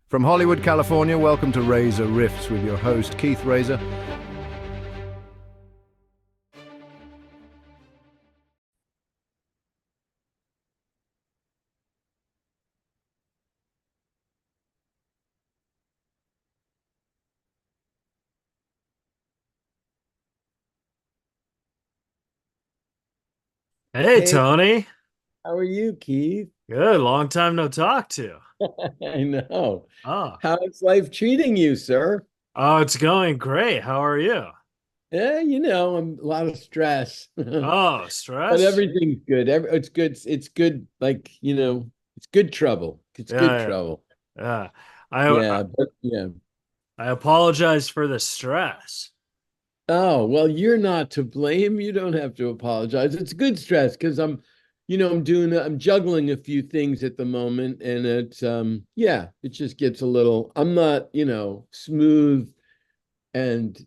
From Hollywood, California, welcome to Reza Riffs with your host, Keith Reza. Hey, Hey, Tony. how are you, Keith? Good. Long time no talk to. I know. Oh, How's life treating you, sir? oh, it's going great. How are you? Yeah, I'm a lot of stress, but Oh, stress? everything's good. It's good. It's good. Like, it's good trouble. It's good Yeah, trouble. yeah, yeah. I Yeah, but yeah. I apologize for the stress. Oh, well, you're not to blame. You don't have to apologize. It's good stress because I'm juggling a few things at the moment, and yeah, it just gets a little, I'm not, smooth. And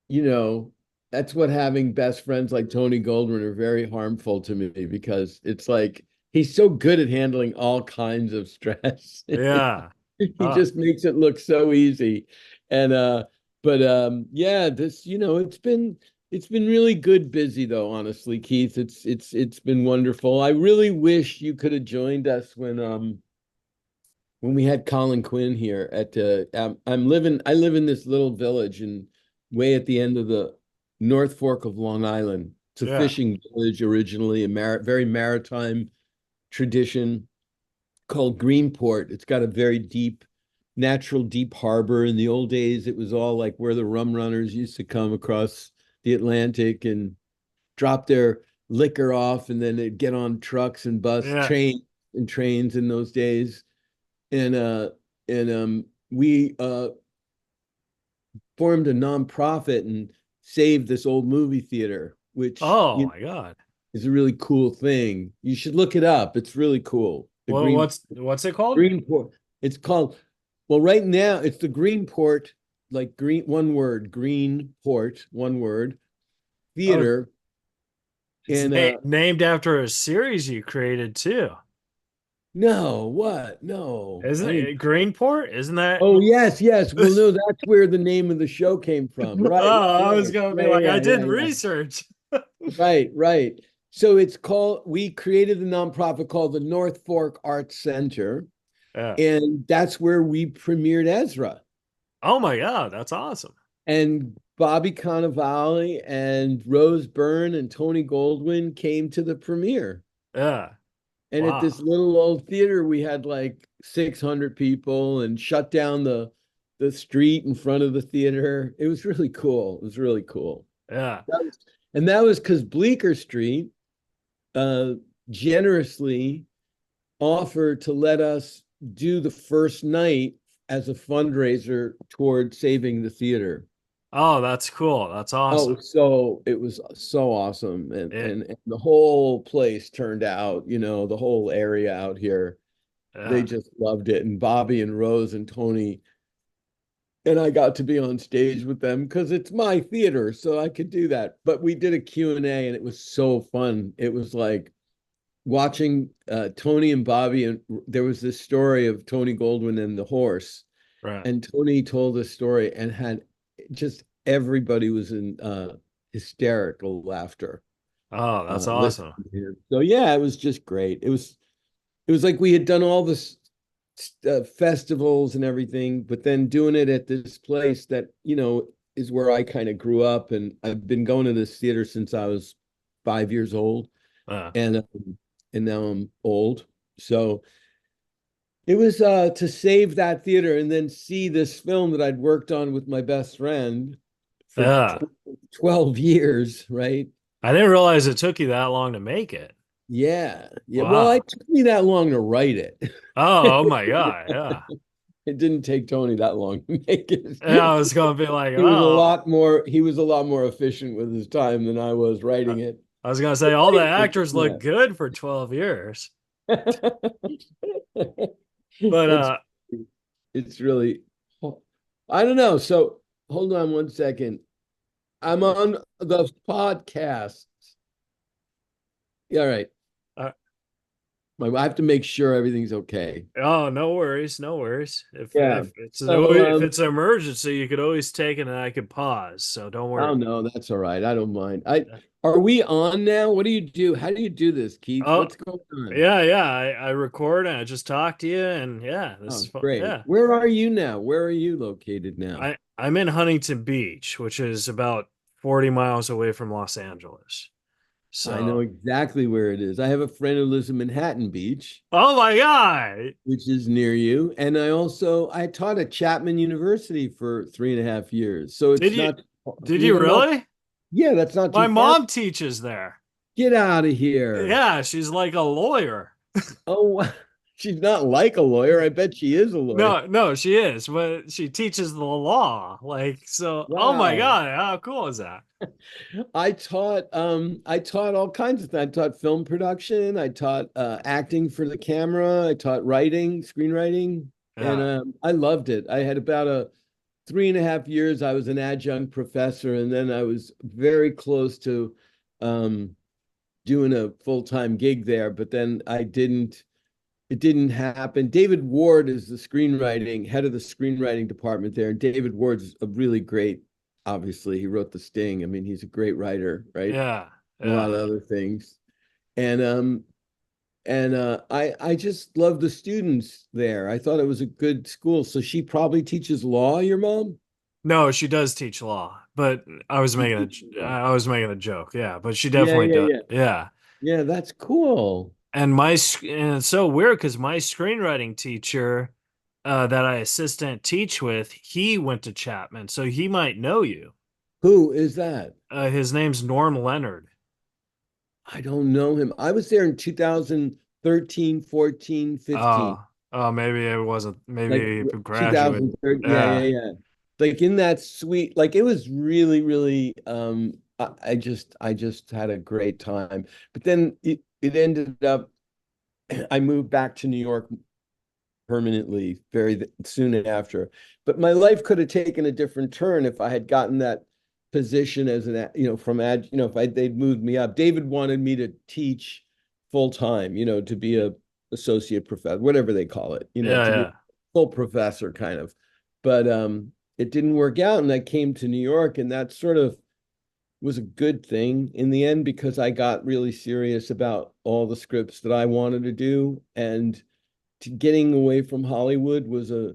you know, that's what having best friends like Tony Goldwyn are very harmful to me because it's like he's so good at handling all kinds of stress. Yeah. He Uh, just makes it look so easy. And but yeah, it's been really good busy though, honestly, Keith. It's been wonderful. I really wish you could have joined us when we had Colin Quinn here at I live in this little village and way at the end of the North Fork of Long Island. It's a yeah. fishing village originally, very maritime tradition called Greenport. It's got a very natural deep harbor. In the old days, it was all like where the rum runners used to come across the Atlantic and drop their liquor off, and then they'd get on trucks and Yeah. trains in those days and we formed a nonprofit and saved this old movie theater, which Oh my God. is a really cool thing. You should look it up. It's really cool. The Well, what's it called? Greenport. It's called. Well, right now it's the Greenport, like green one word, Greenport, one word Oh, theater, it's and named after a series you created too. no, what? No, Isn't I didn't. it Greenport? Isn't that? Oh, yes, yes. Well, no, that's where the name of the show came from. Oh, Right, I was right. gonna be Yeah, like, I yeah, did yeah, yeah. research. Right, right. We created a nonprofit called the North Fork Arts Center, Yeah. and that's where we premiered Ezra. Oh my God, that's awesome. And Bobby Cannavale and Rose Byrne and Tony Goldwyn came to the premiere. Yeah. And at this Wow. little old theater, we had like 600 people and shut down the street in front of the theater. It was really cool. It was really cool. Yeah. That was, and that was because Bleecker Street uh, generously offered to let us do the first night as a fundraiser toward saving the theater. Oh, that's cool. That's Oh, awesome. so it was so awesome, and It, and the whole place turned out. The whole area out here, they yeah. just loved it. And Bobby and Rose and Tony and I got to be on stage with them because it's my theater, so I could do that. But we did a Q&A, and it was so fun. It was like watching Tony and Bobby, and there was this story of Tony Goldwyn and the horse, Right. and Tony told the story and had just everybody was in hysterical laughter Oh, that's listening awesome. to him. So yeah, it was just great. It was like we had done all this festivals and everything, but then doing it at this place that is where I kind of grew up, and I've been going to this theater since I was 5 years old, Yeah. and now I'm old. So it was to save that theater and then see this film that I'd worked on with my best friend for Yeah. 12 years, right? I didn't realize it took you that long to make it. Yeah. Yeah. Well, Wow. it took me that long to write it. Oh, oh my God. Yeah. It didn't take Tony that long to make it. Yeah, I was gonna be like, He was a oh, lot more he was a lot more efficient with his time than I was I writing it. I was gonna say all the actors Yeah. look good for 12 years. But It's it's really I don't know. So hold on one second. I'm on the podcast. Yeah, all right. uh, I have to make sure everything's okay. Oh, no worries, no worries. Yeah. So, If it's an emergency, you could always take it and I could pause. So don't oh worry. no, that's all right. I don't mind. Are we on now? What do you do? How do you do this, Keith? Oh, What's going on? yeah, yeah. I record and I just talk to you, and yeah, this is Oh, fun. great. Yeah, Where are you now? Where are you located now? I'm in Huntington Beach, which is about 40 miles away from Los Angeles. I know So, exactly where it is. I have a friend who lives in Manhattan Beach, oh my God, which is near you. And I taught at Chapman University for 3.5 years. So did it's you not, did you not, really? yeah, that's not My too far. mom teaches there. Get out of here. Yeah, she's like a lawyer. Oh, she's not like a lawyer. I bet she is a lawyer. No, no, she is, but she teaches the law. Like, so, oh my Wow. God, how cool is that? I taught all kinds of things. I taught film production, I taught acting for the camera, I taught writing, screenwriting, and Yeah. I loved it. I had about a 3.5 years. I was an adjunct professor, and then I was very close to um, doing a full-time gig there, but then it didn't happen. David Ward is the head of the screenwriting department there. And David Ward's a really great, obviously, he wrote The Sting. I mean, he's a great writer, right? Yeah. And a lot of Yeah. other things. And I just love the students there. I thought it was a good school. So she probably teaches law, your mom? No, she does teach law, but She teaches law. I was making a joke. Yeah, but she Yeah, definitely yeah, does. yeah. Yeah. Yeah, that's cool. And it's so weird because my screenwriting teacher that I assistant teach with, he went to Chapman, so he might know you. Who is that? His name's Norm Leonard. I don't know him. I was there in 2013, 14, 15. Oh, oh, maybe it wasn't. Like Maybe he graduated. 2030. Yeah, yeah, Yeah, yeah. Like in that suite, like it was really, really I just had a great time. But then it ended up I moved back to New York permanently very soon after. But my life could have taken a different turn if I had gotten that position as an, if they'd moved me up. David wanted me to teach full time, to be a associate professor, whatever they call it, yeah, to be a yeah. full professor kind of. But it didn't work out, and I came to New York, and that sort of was a good thing in the end because I got really serious about all the scripts that I wanted to do, and getting away from Hollywood was a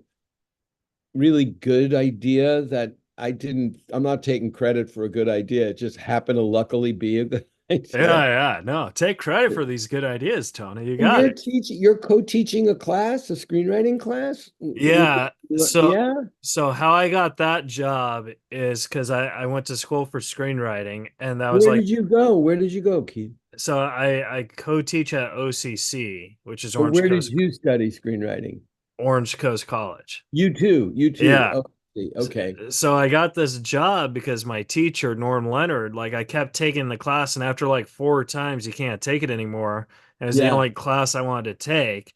really good idea that I'm not taking credit for a good idea. It just happened to luckily be a good Yeah, idea. yeah. No, take credit for these good ideas, Tony. You And got it. you're co-teaching a class, a screenwriting class? Yeah. Yeah. So how I got that job is because I went to school for screenwriting, and that was Where like, did you go? Where did you go, Keith? so I co-teach at OCC, which is But where did you study screenwriting? Orange Coast College. You too. You too. Yeah. Okay. Okay. So I got this job because my teacher, Norm Leonard, like I kept taking the class, and after like four times, you can't take it anymore. And it was the Yeah. only class I wanted to take.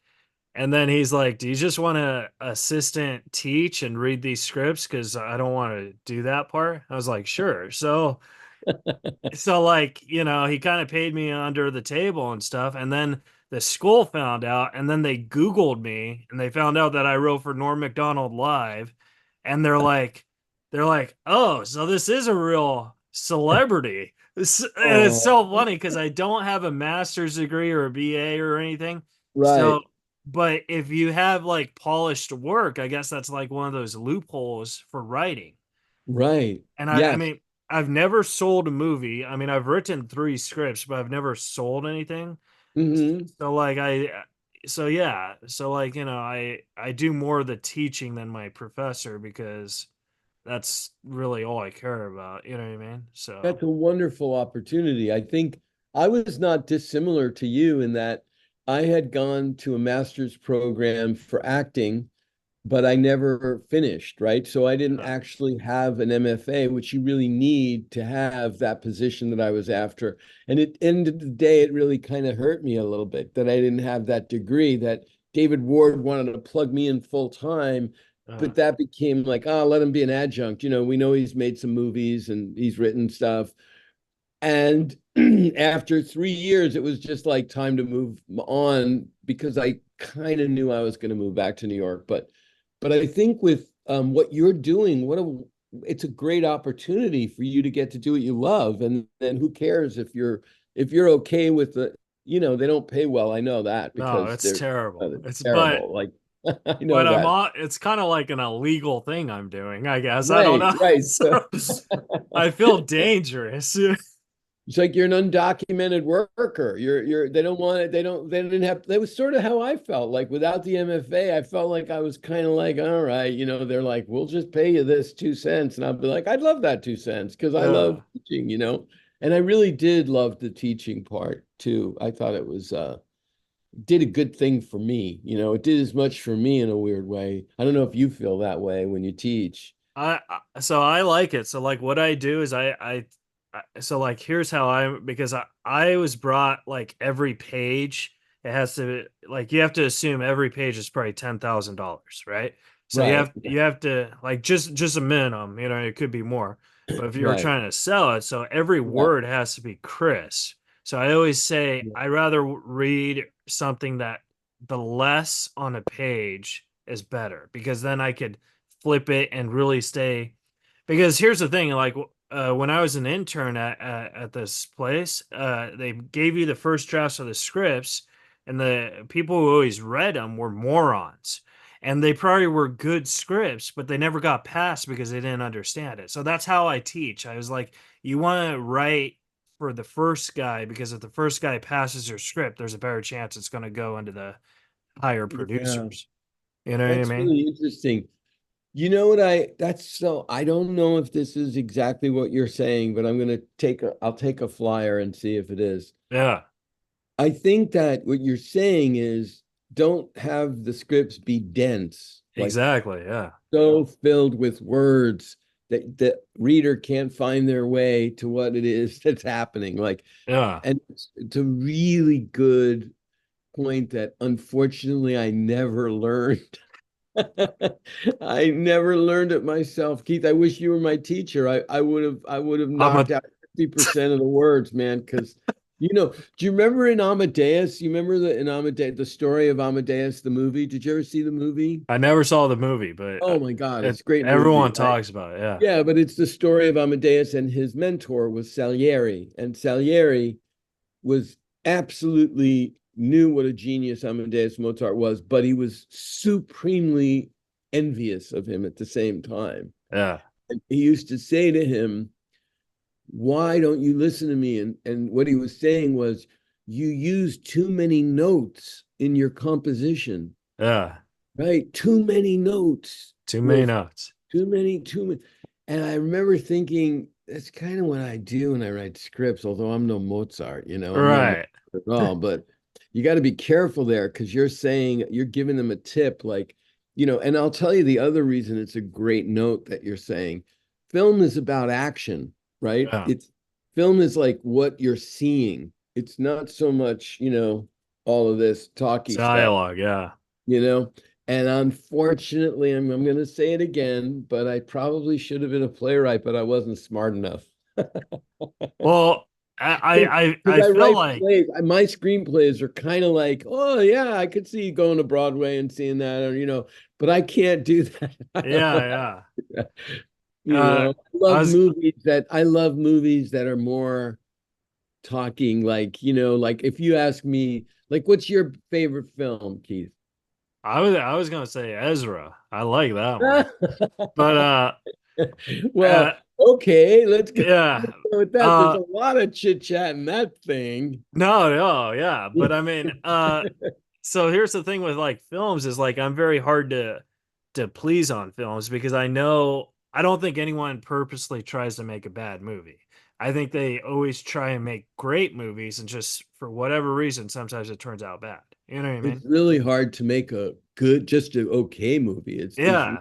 And then he's like, "Do you just want to assistant teach and read these scripts? Because I don't want to do that part." I was like, "Sure." So like, he kind of paid me under the table and stuff. And then the school found out, and then they Googled me, and they found out that I wrote for Norm Macdonald Live, and they're like, "Oh, so this is a real celebrity." And it's Oh, so funny because I don't have a master's degree or a BA or anything. So, right. but if you have like polished work, I guess that's like one of those loopholes for writing. Right. And I Yes. mean, I've never sold a movie. I mean, I've written three scripts, but I've never sold anything. Hmm. So like so yeah, so like, I do more of the teaching than my professor because that's really all I care about. You know what I mean? So That's a wonderful opportunity. I think I was not dissimilar to you in that I had gone to a master's program for acting, but I never finished, right? So I didn't uh, actually have an MFA, which you really need to have that position that I was after. And at the end of the day, it really kind of hurt me a little bit that I didn't have that degree, that David Ward wanted to plug me in full time. uh, But that became like, oh, let him be an adjunct. We know he's made some movies and he's written stuff. And after 3 years, it was just like time to move on because I kind of knew I was going to move back to New York. But I think with what you're doing, it's a great opportunity for you to get to do what you love. And then who cares if you're okay with they don't pay well. I know that No, because it's they're terrible. It's terrible. Like I but know that. it's kind of like an illegal thing I'm doing, I guess. I don't Right, know. right. So I feel dangerous. It's like you're an undocumented worker. They don't want it. They didn't have, that was sort of how I felt. Like without the MFA, I felt like I was kind of like, all right, they're like, we'll just pay you this 2 cents. And I'd be like, I'd love that 2 cents because I love Yeah. teaching. And I really did love the teaching part too. I thought it was did a good thing for me. It did as much for me in a weird way. I don't know if you feel that way when you teach. So I like it. So like what I do is so like here's how because I was brought like every page it has to like you have to assume every page is probably $10,000, right? So Right, you have to like just a minimum, it could be more. But if you're right. trying to sell it, so every Yeah. word has to be crisp. So I always say Yeah. I rather read something that the less on a page is better because then I could flip it and really stay. Because here's the thing, like when I was an intern at this place, they gave you the first drafts of the scripts, and the people who always read them were morons, and they probably were good scripts, but they never got passed because they didn't understand it. So that's how I teach. I was like, you want to write for the first guy because if the first guy passes your script, there's a better chance it's going to go into the higher Yeah. producers. You know what I That's mean? really interesting. You know what I don't know if this is exactly what you're saying, but I'll take a flyer and see if it is. Yeah, I think that what you're saying is don't have the scripts be dense, like exactly. Yeah, so filled with words that the reader can't find their way to what it is that's happening. yeah. And it's a really good point that unfortunately I never learned. I never learned it myself. Keith, I wish you were my teacher. I would have I'm a knocked out 50% of the words, man. Because do you remember in Amadeus? You remember in Amadeus, the story of Amadeus, the movie? Did you ever see the movie? I never saw the movie, but Oh my God, it's a great movie, everyone right? talks about it. Yeah. Yeah, but it's the story of Amadeus and his mentor was Salieri. And Salieri was absolutely knew what a genius Amadeus Mozart was, but he was supremely envious of him at the same time. Yeah. And he used to say to him, why don't you listen to me? And what he was saying was, you use too many notes in your composition, Yeah. right? Too many notes. Too many notes. Too many. And I remember thinking, that's kind of what I do when I write scripts, although I'm no Mozart, I'm no Right. Mozart at all. But you got to be careful there because you're giving them a tip, like, and I'll tell you the other reason it's a great note that you're saying. Film is about action, right? Yeah. Film is like what you're seeing. It's not so much, all of this talky stuff, Dialogue. Yeah. you know. And unfortunately, I'm going to say it again, but I probably should have been a playwright, but I wasn't smart enough. Well, Because I I feel write like plays, my screenplays are kind of like, oh yeah, I could see going to Broadway and seeing that, or but I can't do that. I don't know yeah, how to do yeah. that. I was I love movies that are more talking, like like if you ask me, like, what's your favorite film, Keith? I was gonna say Ezra. I like that one. But uh Well, okay, let's go yeah. with that. There's Uh a lot of chit chat in that thing. no, yeah. But I mean, so here's the thing with like films is like I'm very hard to please on films because I don't think anyone purposely tries to make a bad movie. I think they always try and make great movies and just for whatever reason sometimes it turns out bad. You know what I mean? It's really hard to make a good, just an okay movie. Yeah.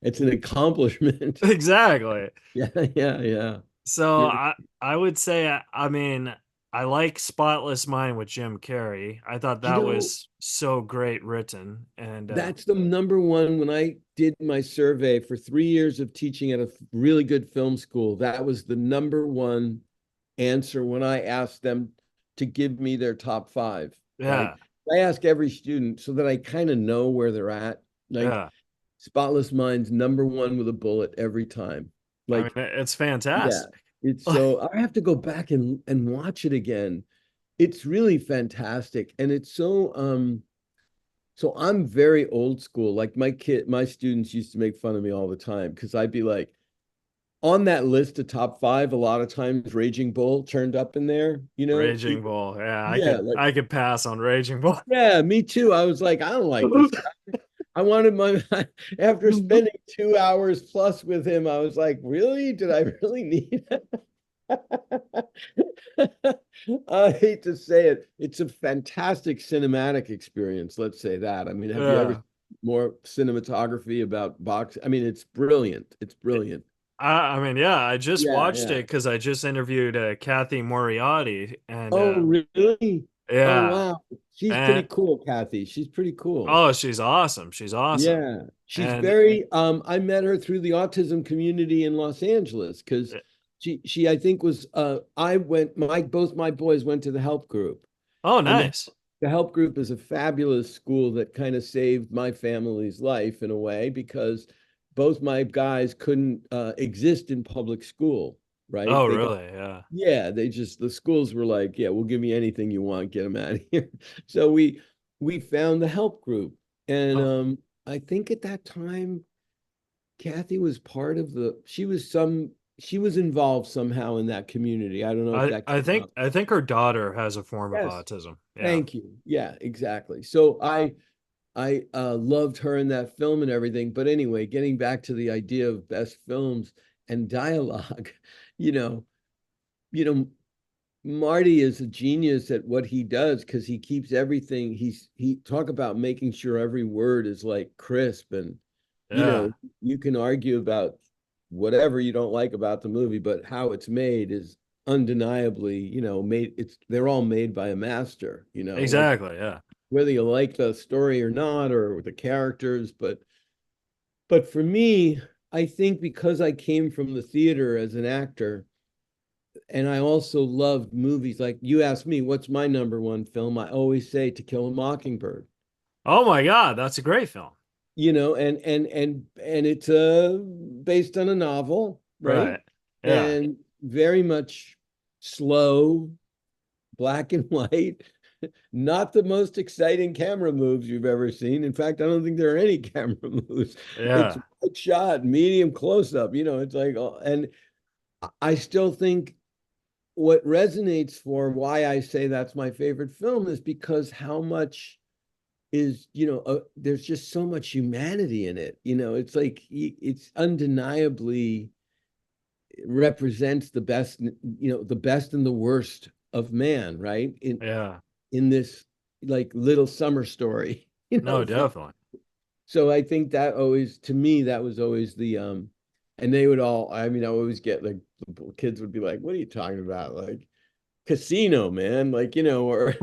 It's an accomplishment. Exactly. Yeah, yeah, yeah. So You're, I would say I mean I like Spotless Mind with Jim Carrey. I thought you that know, was so great written and that's the number one. When I did my survey for 3 years of teaching at a really good film school, that was the number one answer when I ask them to give me their top 5, right? Yeah. I ask every student so that I kind of know where they're at. Like Yeah. Spotless Mind's #1 with a bullet every time. I mean, Like, it's yeah, fantastic. it's so I have to go back and watch it again. It's really fantastic. And it's so I'm very old school. Like my students used to make fun of me all the time because I'd be like, on that list of top 5, a lot of times Raging Bull turned up in there, Raging Bull. Yeah, Yeah, like, I could pass on Raging Bull. yeah, me too. I was like, I don't like this guy. I wanted my after spending 2 hours plus with him, I was like, really? Did I really need it? I hate to say it. It's a fantastic cinematic experience. Let's say that. I mean, have you ever Yeah. more cinematography about box? I mean, it's brilliant. It's brilliant. I mean, yeah, I just Yeah, watched yeah. it because I just interviewed Kathy Moriarty, and Oh, really? Oh, yeah, wow. She's pretty and cool, Kathy. She's pretty cool. oh, she's awesome. She's awesome, Yeah. She's and very I met her through the autism community in Los Angeles because she I think was I went my both my boys went to the help group. oh, And nice. the help group is a fabulous school that kind of saved my family's life in a way because both my guys couldn't exist in public school, right? Oh, They got really? Yeah. Yeah, the schools were like, yeah, we'll give you anything you want, get them out of here. So we found the help group. And Oh, I think at that time, Kathy was part of she was involved somehow in that community. I don't know if that came up. I think her daughter has a form of Yes, autism. Yeah. thank you. Yeah, exactly. So I loved her in that film and everything. But anyway, getting back to the idea of best films and dialogue, you know, you know, Marty is a genius at what he does because he keeps everything. He talk about making sure every word is like crisp and Yeah. you can argue about whatever you don't like about the movie, but how it's made is undeniably, made they're all made by a master, like Exactly. Yeah. whether you like the story or not or the characters, but for me, I think because I came from the theater as an actor, and I also loved movies. Like you asked me, what's my #1 film? I always say To Kill a Mockingbird. Oh my God, that's a great film. And it's based on a novel, right? Right. Yeah. And very much slow, black and white. Not the most exciting camera moves you've ever seen. In fact, I don't think there are any camera moves. It's Yeah. wide shot, medium close up. It's like, and I still think what resonates for why I say that's my favorite film is because how much is, there's just so much humanity in it. It's like it's undeniably represents the best, the best and the worst of man, right? Yeah. In this like little summer story, No, definitely. so I think that always, to me, that was always the and they would all, I mean, I always get like the kids would be like, what are you talking about? Like Casino, man, like, or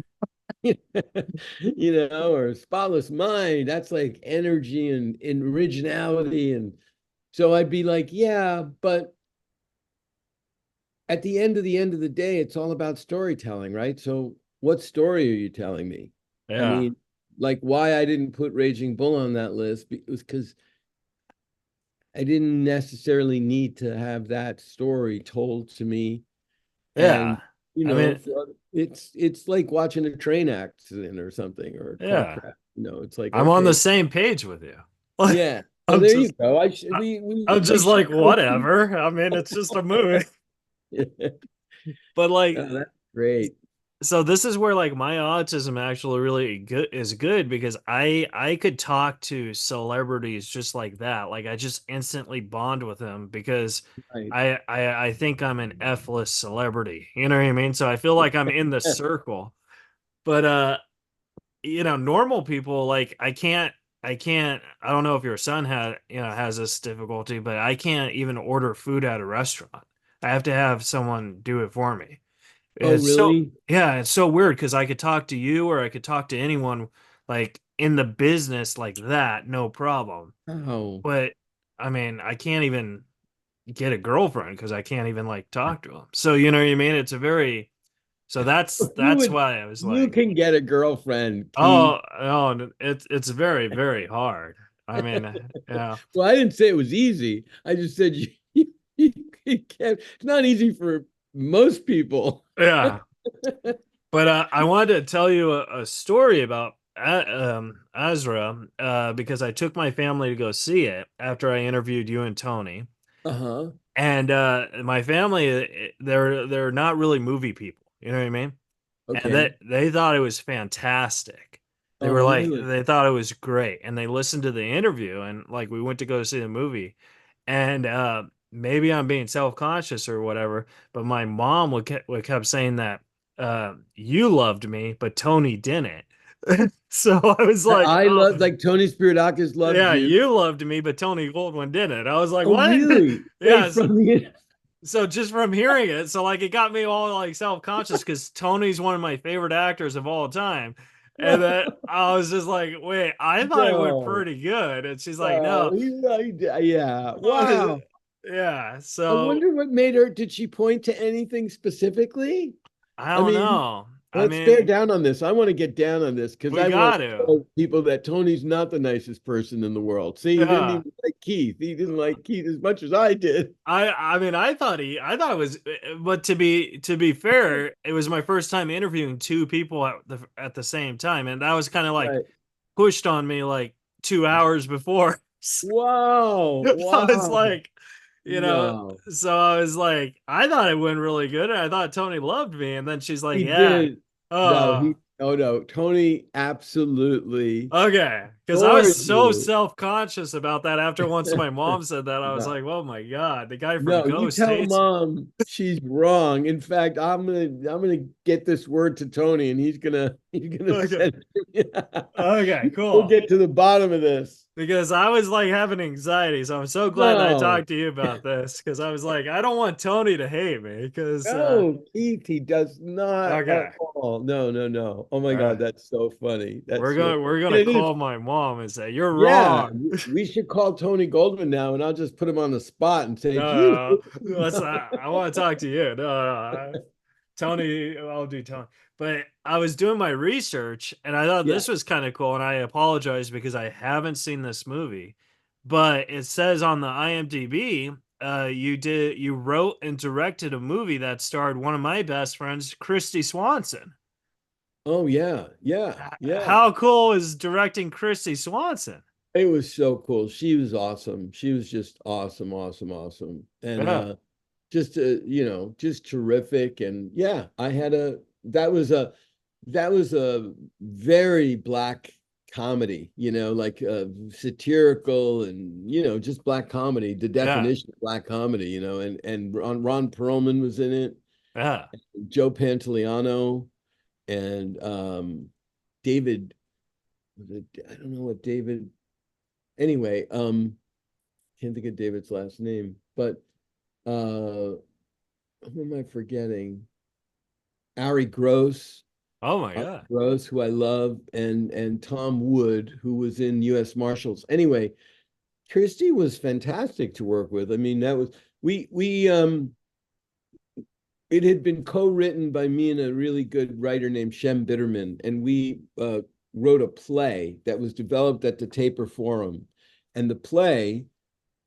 or Spotless Mind. That's like energy and originality. And so I'd be like, yeah, but at the end of the day, it's all about storytelling, right? So what story are you telling me? I Yeah. mean, like why I didn't put Raging Bull on that list was because I didn't necessarily need to have that story told to me. And Yeah. I mean, it's like watching a train accident or something or a car yeah. crash. It's like, I'm on the okay, same page with you. yeah. So I'm there you just go. I- We I'm like just share like what we. whatever. I mean, it's just a movie. But like, Oh, that's great. so this is where like my autism actually really good is good because I could talk to celebrities just like that. Like I just instantly bond with them because Right. I think I'm an F-list celebrity. You know what I mean? So I feel like I'm in the circle. But normal people like I don't know if your son has this difficulty, but I can't even order food at a restaurant. I have to have someone do it for me. Oh, It's so really? yeah, it's so weird because I could talk to you or I could talk to anyone like in the business like that, no problem. Oh, But I mean, I can't even get a girlfriend because I can't even like talk to him. So you know what I mean? It's a very so You that's would, why I was you like, can get a girlfriend, Keith. oh, oh, it's very, very hard. I mean, yeah, Well, I didn't say it was easy. I just said you can't. It's not easy for most people. yeah. But I wanted to tell you a story about Azra because I took my family to go see it after I interviewed you and Tony. Uh-huh. And my family, they're not really movie people. You know what I mean? And Okay. they thought it was fantastic. They were Oh, like, really? they thought it was great, and they listened to the interview, and like we went to go see the movie, and maybe I'm being self conscious or whatever, but my mom would kept saying that you loved me, but Tony didn't. So I was like, I oh, love, like Tony Spiridakis loved yeah, you. you loved me, but Tony Goldwyn didn't. I was like, Oh, what? really? Yeah. Wait, from the So just from hearing it, so like it got me all like self-conscious because Tony's one of my favorite actors of all time. And then I was just like, wait, I thought it went no, pretty good. And she's like, no, no. yeah. Wow. Yeah. I So wonder what made her. Did she point to anything specifically? I I don't mean, know. I let's bear mean, down on this. I want to get down on this because we I want got to to. tell people that Tony's not the nicest person in the world. See, he didn't Yeah. even like Keith. He didn't like Keith as much as I did. I mean I thought it was but to be fair, it was my first time interviewing two people at the same time. And that was kind of like Right. pushed on me like 2 hours before. Wow. I was Wow. like, you know, No, so I was like, I thought it went really good, and I thought Tony loved me, and then she's like, he yeah, did. No, oh, he. Oh no, Tony absolutely okay, because I was adored so you. self-conscious about that after once my mom said that, I was No. like, oh my God, the guy from No, you Ghost tell hates me. mom she's wrong. In fact, I'm gonna get this word to Tony, and he's gonna Okay, send it. okay, We'll cool. get to the bottom of this. Because I was like having anxiety, so I'm so glad that I No, talked to you about this because I was like, I don't want Tony to hate me because no, Keith, he does not okay. at all. No, no, no. Oh my God, that's so funny. That's so We're and gonna it is. call my mom and say you're Yeah, wrong. we should call Tony Goldman now, and I'll just put him on the spot and say it's you. No, let's not. I want to talk to you. No, Tony, I'll do Tony. But I was doing my research and I thought Yeah. this was kind of cool. And I apologize because I haven't seen this movie, but it says on the IMDb, you wrote and directed a movie that starred one of my best friends, Christy Swanson. Oh yeah, yeah, yeah. How cool is directing Christy Swanson? It was so cool. She was awesome. She was just awesome, awesome, awesome. And Yeah, just just terrific. And yeah, I had a that was a very black comedy, like satirical and just black comedy, the yeah, definition of black comedy, and Ron Perlman was in it, yeah. Joe Pantoliano, and David, I don't know what David, anyway, can't think of David's last name, but who am I forgetting? Ari Gross, Oh my God. Who I love, and Tom Wood, who was in U.S. Marshals. Anyway, Kirsty was fantastic to work with. I mean, that was we it had been co-written by me and a really good writer named Shem Bitterman, and we wrote a play that was developed at the Taper Forum, and the play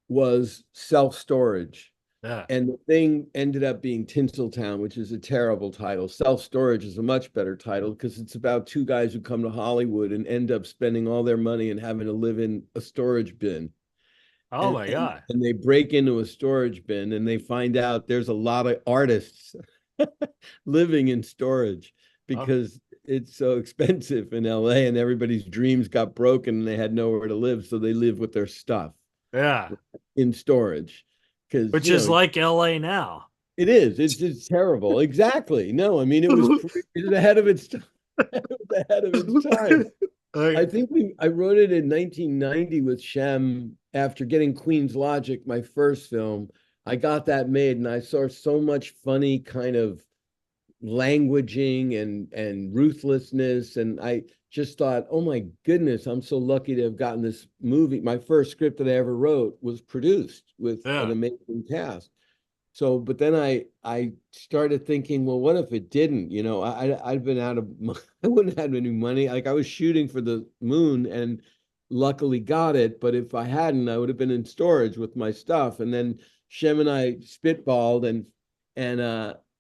was self-storage. Yeah. And the thing ended up being Tinseltown, which is a terrible title. Self-storage is a much better title because it's about two guys who come to Hollywood and end up spending all their money and having to live in a storage bin. Oh And, my and, God. and they break into a storage bin and they find out there's a lot of artists living in storage Oh, because it's so expensive in LA and everybody's dreams got broken and they had nowhere to live. So they live with their stuff yeah. in storage. Because, Which is like LA now. it is. It's terrible. Exactly. No, I mean, it was ahead of its time. It was ahead of its time. I think I wrote it in 1990 with Shem after getting Queen's Logic, my first film. I got that made and I saw so much funny kind of languaging and ruthlessness. And I just thought, oh my goodness, I'm so lucky to have gotten this movie. My first script that I ever wrote was produced with an Yeah. amazing cast. So, but then I started thinking, well, what if it didn't? I'd been out of I wouldn't have had any money. Like I was shooting for the moon and luckily got it, but if I hadn't, I would have been in storage with my stuff. And then Shem and I spitballed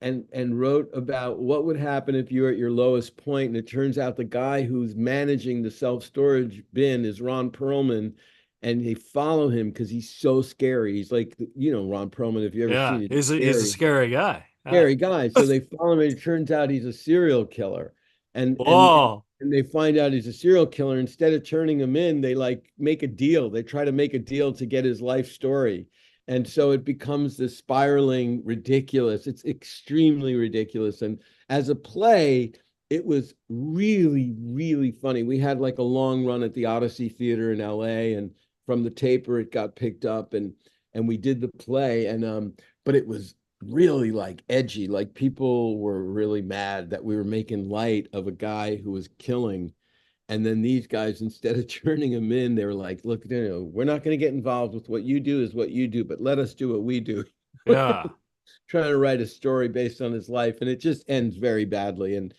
and wrote about what would happen if you're at your lowest point. And it turns out the guy who's managing the self-storage bin is Ron Perlman, and they follow him because he's so scary. He's like, Ron Perlman, if you ever Yeah. seen it, He's a scary guy. Yeah. scary guy. So they follow him, and it turns out he's a serial killer. And and Whoa. and they find out he's a serial killer. Instead of turning him in, they like make a deal. They try to make a deal to get his life story. And so it becomes this spiraling ridiculous. It's extremely ridiculous. And as a play, it was really, really funny. We had like a long run at the Odyssey Theater in LA, and from the taper it got picked up, and we did the play. And but it was really like edgy. Like people were really mad that we were making light of a guy who was killing. And then these guys, instead of turning him in, they were like, look, we're not going to get involved with what you do is what you do, but let us do what we do. Yeah. Trying to write a story based on his life. And it just ends very badly. And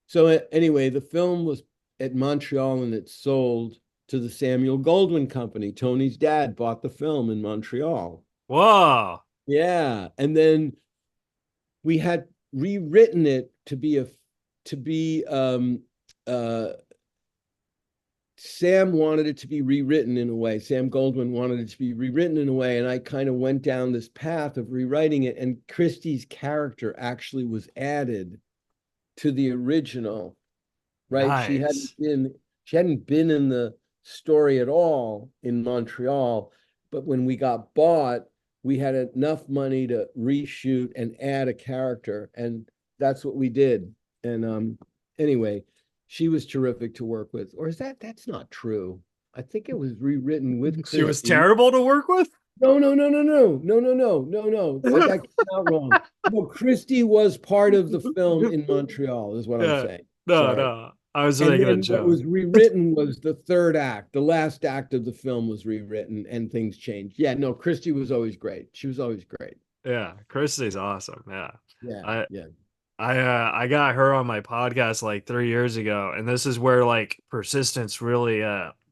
so anyway, the film was at Montreal and it sold to the Samuel Goldwyn Company. Tony's dad bought the film in Montreal. Whoa. Yeah. And then we had rewritten it to be Sam wanted it to be rewritten in a way. Sam Goldwyn wanted it to be rewritten in a way, and I kind of went down this path of rewriting it. And Christie's character actually was added to the original, right? Nice. She hadn't been in the story at all in Montreal, but when we got bought, we had enough money to reshoot and add a character, and that's what we did. And anyway, she was terrific to work with. Or that's not true. I think it was rewritten with She was Christie. terrible to work with? No, no, no, no, no, no, no, no, no, no. That came out wrong. No, Christie was part of the film in Montreal, is what I'm Yeah. saying. No, Sorry. no. I was And making a then what joke. was rewritten was the third act. The last act of the film was rewritten and things changed. Yeah, no, Christie was always great. She was always great. Yeah. Christy's awesome. Yeah. Yeah, I yeah. I got her on my podcast like 3 years ago, and this is where like persistence really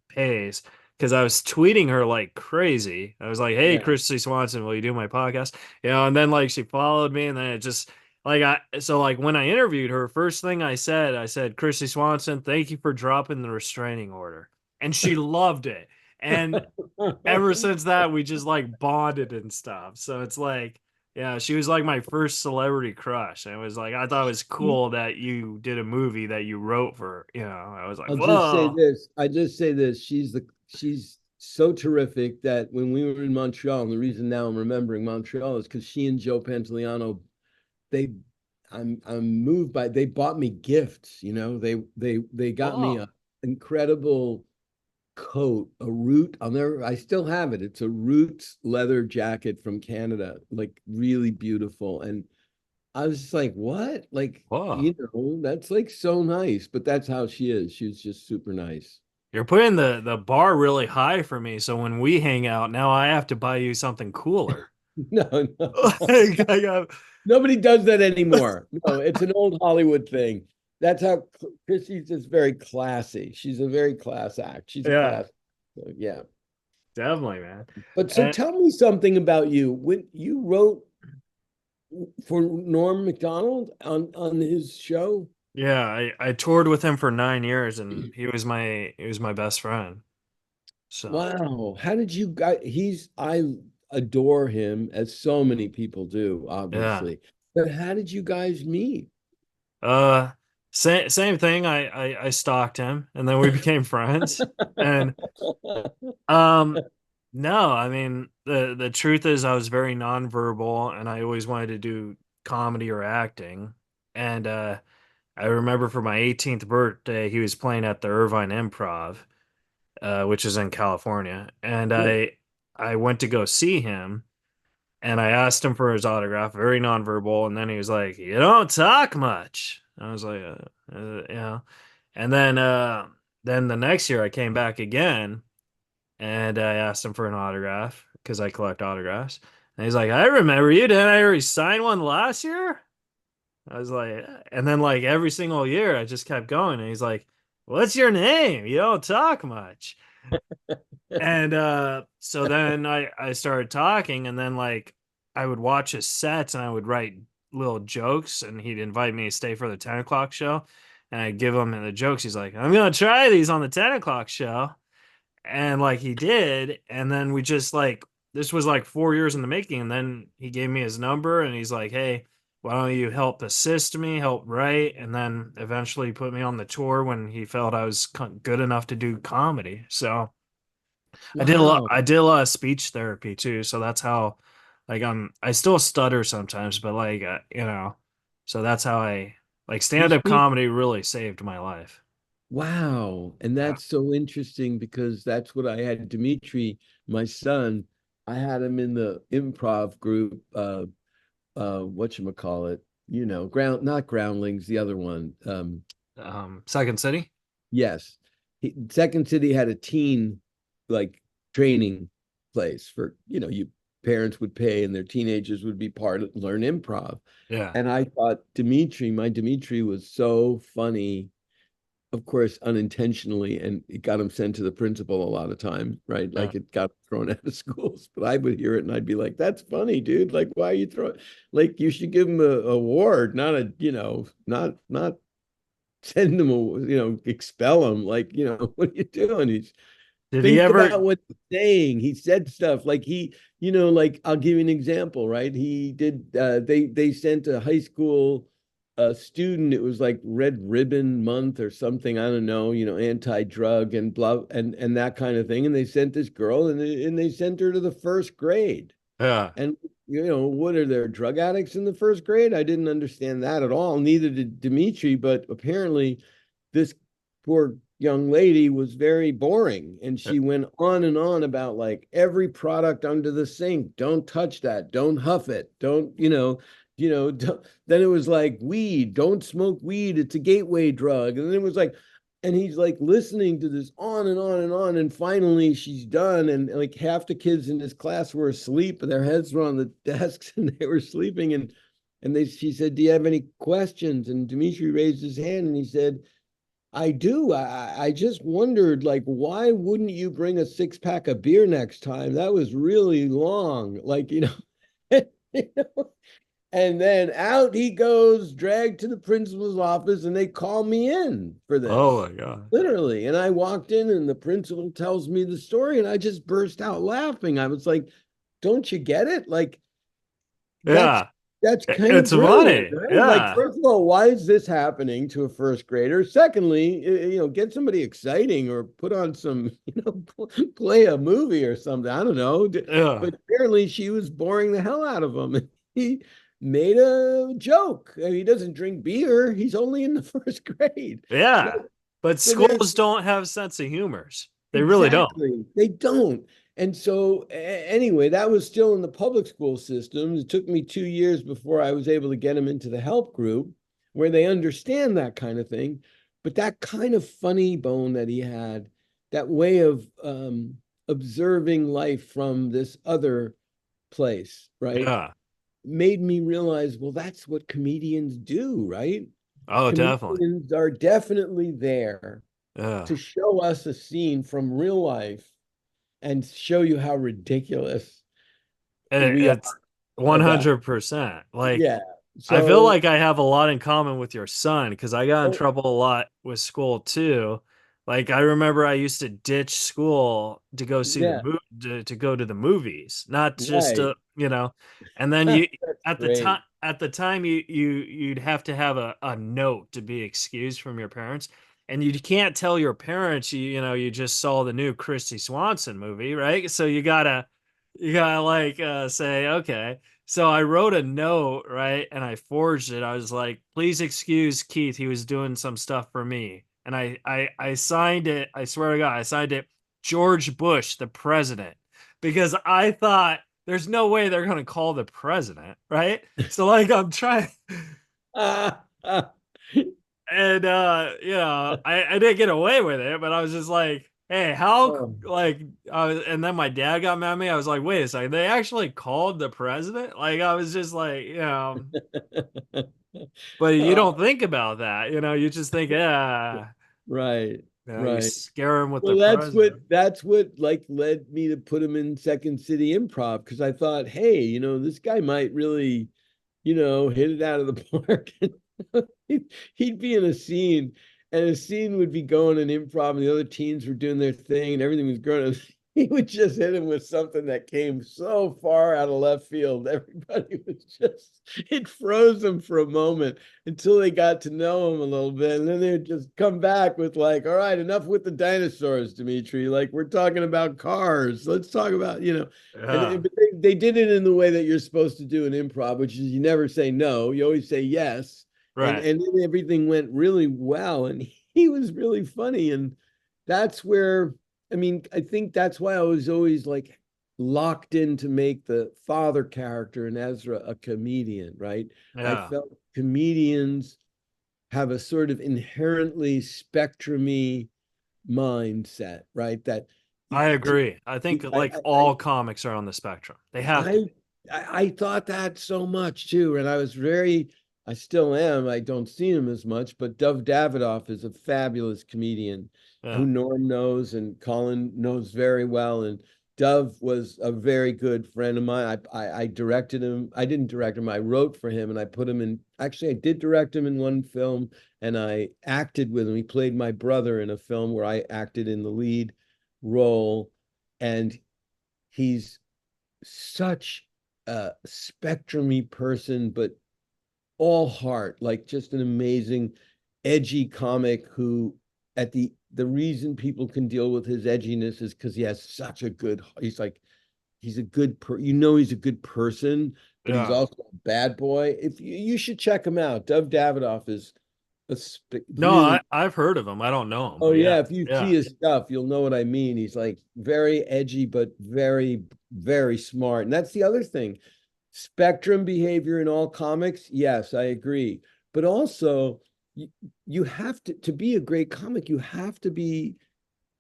pays, because I was tweeting her like crazy. I was like, "Hey, Yeah. Christy Swanson, will you do my podcast?" And then like she followed me, and then it just like like when I interviewed her, first thing I said, "Christy Swanson, thank you for dropping the restraining order," and she loved it. And ever since that, we just like bonded and stuff. So it's like, yeah, she was like my first celebrity crush. And it was like, I thought it was cool that you did a movie that you wrote for, I was like, I'll just say whoa. this. I just say this. She's so terrific that when we were in Montreal, and the reason now I'm remembering Montreal is because she and Joe Pantoliano, they I'm moved by they bought me gifts, they got me Whoa. a incredible coat, a root. I still have it. It's a Roots leather jacket from Canada, like really beautiful. And I was just like, what? Like, Whoa. that's like so nice. But that's how she is. She's just super nice. You're putting the bar really high for me. So when we hang out, now I have to buy you something cooler. No, no. Like, I got, Nobody does that anymore. No, it's an old Hollywood thing. That's how Chrissy's just very classy. She's a very class act. She's a yeah, class. So, yeah. definitely, man. But so And tell me something about you. When you wrote for Norm Macdonald on his show. yeah, I toured with him for 9 years, and he was my best friend. So Wow. How did you guys I adore him as so many people do, yeah. obviously. But how did you guys meet? Uh, same thing. I stalked him, and then we became friends. And um, no, I mean the truth is I was very nonverbal, and I always wanted to do comedy or acting. And I remember for my 18th birthday, he was playing at the Irvine Improv, which is in California, and Cool. I went to go see him. and I asked him for his autograph, very nonverbal, and then he was like, "You don't talk much." I was like, and then the next year I came back again, and I asked him for an autograph because I collect autographs, and he's like, "I remember you. Didn't I already sign one last year?" I was like, and then like every single year I just kept going, and he's like, "What's your name? You don't talk much." And so then I started talking, and then like I would watch his sets and I would write little jokes, and he'd invite me to stay for the 10 o'clock show, and I'd give him the jokes. He's like, "I'm gonna try these on the 10 o'clock show." And like he did, and then we just like, this was like 4 years in the making, and then he gave me his number, and he's like, "Hey, why don't you help assist me, help write?" And then eventually put me on the tour when he felt I was good enough to do comedy. So Wow. I did a lot of speech therapy too, so that's how, like, I still stutter sometimes, but like, so that's how I, like, You stand-up speak. comedy really saved my life. Wow. And Yeah. that's so interesting because that's what I had Dimitri, my son. I had him in the improv group, whatchamacallit, not groundlings, the other one. Second City. Yes. Second City had a teen like training place for, you parents would pay and their teenagers would be learn improv. Yeah. And I thought my Dimitri was so funny, of course, unintentionally, and it got him sent to the principal a lot of times, right? Yeah. Like it got thrown out of schools. But I would hear it and I'd be like, "That's funny, dude. Like, why are you throwing? Like, you should give him a award, not a, not send him a, expel him. Like, what are you doing? He's Did he think ever? about what he's saying. He said stuff like like I'll give you an example, right? He did they sent a high school student, it was like Red Ribbon Month or something, I don't know, anti-drug and blah and that kind of thing. And they sent this girl and they sent her to the first grade. Yeah. And what are there drug addicts in the first grade? I didn't understand that at all. Neither did Dimitri, but apparently this poor young lady was very boring and she went on and on about like every product under the sink. Don't touch that. Don't huff it. Don't, then it was like weed. Don't smoke weed. It's a gateway drug. And then it was like, and he's like listening to this on and on and on. And finally she's done. And like half the kids in his class were asleep and their heads were on the desks and they were sleeping. And she said, "Do you have any questions?" And Dimitri raised his hand and he said, "I do. I just wondered, like, why wouldn't you bring a 6-pack of beer next time? That was really long." Like, you know, and then out he goes, dragged to the principal's office, and they call me in for Oh this, my God. literally. And I walked in, and the principal tells me the story, and I just burst out laughing. I was like, "Don't you get it? Like, that's Yeah. that's kind of It's brilliant, funny. right? Like, Yeah. first of all, why is this happening to a first grader? Secondly, get somebody exciting or put on some, play a movie or something. I don't know. Yeah. But apparently she was boring the hell out of him. He made a joke. I mean, he doesn't drink beer. He's only in the first grade. Yeah. But So there's schools don't have sense of humors. They really don't. exactly. They don't. And so, anyway, that was still in the public school system. It took me 2 years before I was able to get him into the help group where they understand that kind of thing. But that kind of funny bone that he had, that way of observing life from this other place, right, Yeah. made me realize, well, that's what comedians do, right? Oh, definitely. Comedians are definitely there Yeah. to show us a scene from real life and show you how ridiculous we are It's about. 100%. Like, Yeah. I feel So, like I have a lot in common with your son because I got in oh, trouble a lot with school too. Like, I remember I used to ditch school to go see yeah, to go to the movies, not just right. and then you That's at the great. time you'd have to have a note to be excused from your parents, and you can't tell your parents you just saw the new Christy Swanson movie, right? So you gotta like say, okay. So I wrote a note, right? And I forged it. I was like, please excuse Keith. He was doing some stuff for me. And I signed it. I swear to God, I signed it George Bush, the president, because I thought there's no way they're gonna call the president, right? So like I'm trying Ah, ah, and I didn't get away with it, but I was just like, hey, oh. and then my dad got mad at me. I was like, wait a second, they actually called the president? Like I was just like, but you Oh, don't think about that, you just think, yeah, right, you right. scare him with the Well, president. that's what like led me to put him in Second City Improv because I thought, hey, this guy might really, hit it out of the park. He'd be in a scene, and a scene would be going in improv, and the other teams were doing their thing, and everything was going. He would just hit him with something that came so far out of left field. Everybody was just, it froze them for a moment until they got to know him a little bit. And then they'd just come back with like, all right, enough with the dinosaurs, Dimitri. Like we're talking about cars. Let's talk about, Yeah, but they did it in the way that you're supposed to do in improv, which is you never say no, you always say yes. And right. and then everything went really well. And he was really funny. And that's where I mean, I think that's why I was always like locked in to make the father character in Ezra a comedian, right? I Yeah, felt comedians have a sort of inherently spectrumy mindset, right? That I agree. I think I like all comics are on the spectrum. They have to I be. I thought that so much too, and I still am. I don't see him as much, but Dov Davidoff is a fabulous comedian who Yeah. Norm knows and Colin knows very well. And Dov was a very good friend of mine. I directed him. I didn't direct him. I wrote for him, and I put him in. Actually, I did direct him in one film, and I acted with him. He played my brother in a film where I acted in the lead role, and he's such a spectrumy person, but all heart, like just an amazing, edgy comic who at the reason people can deal with his edginess is because he has such a good he's a good he's a good person, but he's Yeah. also a bad boy. If you should check him out. Dov Davidoff is No, really I've heard of him. I don't know him, oh but yeah. yeah, if you see Yeah. his stuff, you'll know what I mean. He's like very edgy, but very, very smart. And that's the other thing. Spectrum behavior in all comics, yes, I agree. But also, you, you have to be a great comic, you have to be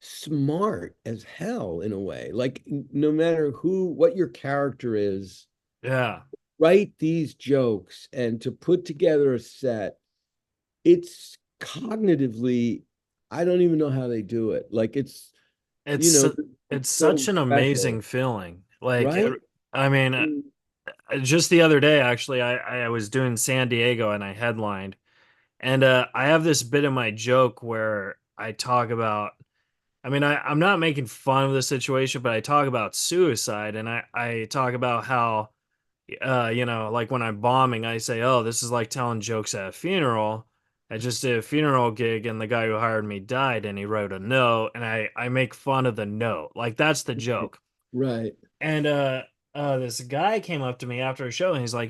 smart as hell in a way. Like no matter what your character is, Yeah. write these jokes and to put together a set, it's cognitively, I don't even know how they do it. Like you It's know, it's it's so such an amazing special, feeling. Like right? I mean, Mm. just the other day actually I was doing San Diego and I headlined. And I have this bit of my joke where I talk about, I mean, I'm not making fun of the situation, but I talk about suicide and I talk about how, like when I'm bombing, I say, oh, this is like telling jokes at a funeral. I just did a funeral gig and the guy who hired me died and he wrote a note and I make fun of the note. Like that's the joke. Right. And this guy came up to me after a show and he's like,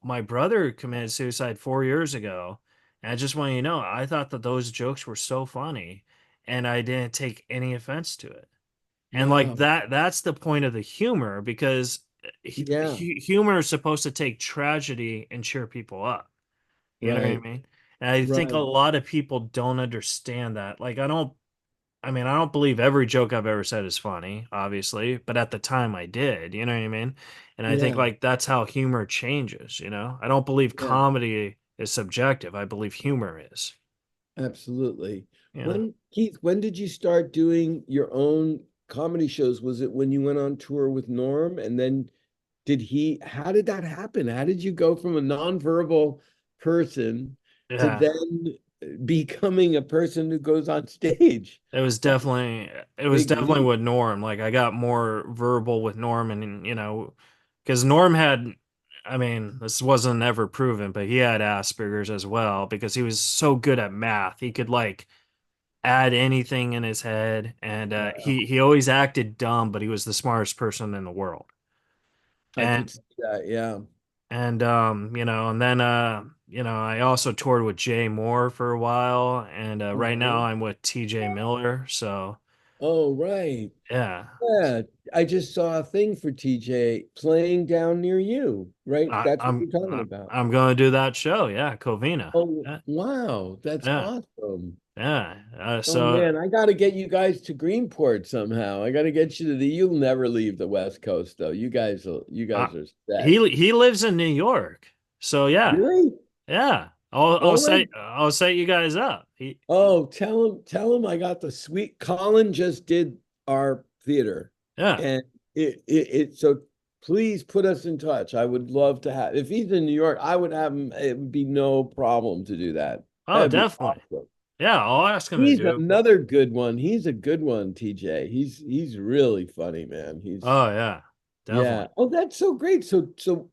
my brother committed suicide 4 years ago. And I just want you to know, I thought that those jokes were so funny and I didn't take any offense to it. And like Wow. that's the point of the humor because Yeah. humor is supposed to take tragedy and cheer people up. You know what I Right. mean? And I think a Right. lot of people don't understand that. Like I don't believe every joke I've ever said is funny, obviously, but at the time I did, you know what I mean? And I think Yeah. like that's how humor changes, you know? I don't believe Yeah. comedy is subjective. I believe humor is, Absolutely. you know? Keith, when did you start doing your own comedy shows? Was it when you went on tour with Norm? And then how did that happen? How did you go from a nonverbal person to Yeah. then becoming a person who goes on stage? It was That's definitely it a was big definitely leap. with Norm. Like I got more verbal with Norm and because Norm had I mean, this wasn't ever proven, but he had Asperger's as well because he was so good at math. He could like add anything in his head and Wow. he always acted dumb but he was the smartest person in the world I and could see that. Yeah. and then I also toured with Jay Moore for a while and right now Uh-huh. I'm with TJ Miller, so Oh, right. Yeah. Yeah. I just saw a thing for TJ playing down near you, right? I, That's what I'm you're talking I'm about. I'm going to do that show. Yeah, Covina. Oh, Yeah, wow. That's yeah, awesome. yeah. Oh So man, I got to get you guys to Greenport somehow. I got to get you to you'll never leave the West Coast though. You uh, guys are set. he lives in New York. So yeah, Really? yeah. I'll Oh my, set you guys up. oh, tell him I got the sweet. Colin just did our theater Yeah. and so please put us in touch. I would love to have, if he's in New York, I would have him, it would be no problem to do that. Oh, That'd be definitely. awesome. Yeah, I'll ask him to He's do it. another good one. He's a good one, TJ. He's really funny, man. Oh yeah, Yeah. definitely. Oh, that's so great. So